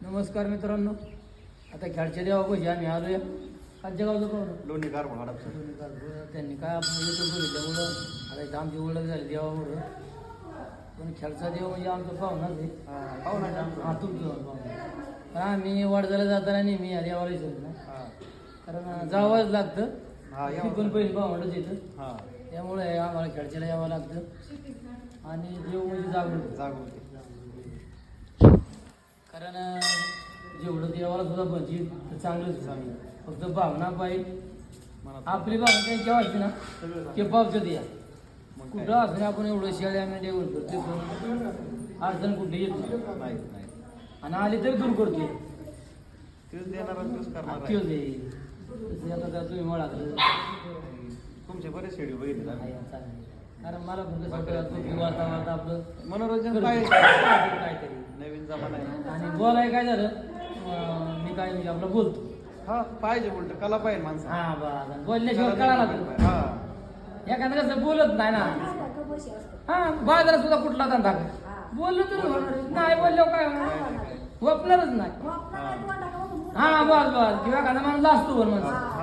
नमस्कार मित्रांनो, आता खेळच्या देवापाशी आम्ही आलोय. खालच्या गावचं पाहुणं लोणी कारभार हडपसर. त्यांनी काय आपण युट्यूब बघितल्यामुळं आता इथं आमची ओळख झाली देवामुळं. पण खेळचा देव म्हणजे आमचा पाहुणाच आहे. हां तुमचं पाहुणा. आम्ही वाडजाला जाताना नेहमी या देवाला विसरत ना, कारण जावंच लागतं. पण पहिली पाहुणच येतं, त्यामुळे आम्हाला खेळच्याला यावं लागतं. आणि देव म्हणजे जागृती. कारण जेवढं देवाला सुद्धा बनची तर चांगलंच चांगलं. फक्त भावना पाहिजे. आपली भावना काही केव्हा असते ना की पावसात या कुठं असं आपण एवढं शेळ्या मेंढ्या करतो पण अडचण कुठे येत नाही. आणि आली तरी दूर करतोय. आता तुम्ही मला तुमचे बरेच शेड्यू बघितले. कारण मला पण कसं वार्ता वार्ता आपलं मनोरंजन पाहिजे, काहीतरी नवीन जमाना आहे. आणि बोलाय काय झालं, मी काय म्हणजे आपलं बोलतो. हा पाहिजे, उलट कला पाहिजे माणसं. हा बा बोलल्याशिवाय कळाला तर हा एखादं कसं बोलत नाही ना. हा बाजारात सुद्धा कुठला धंदा बोललो तर नाही बोललो काय वापरणारच नाही. हा बस किंवा एखादा माणूस असतो पण माणसं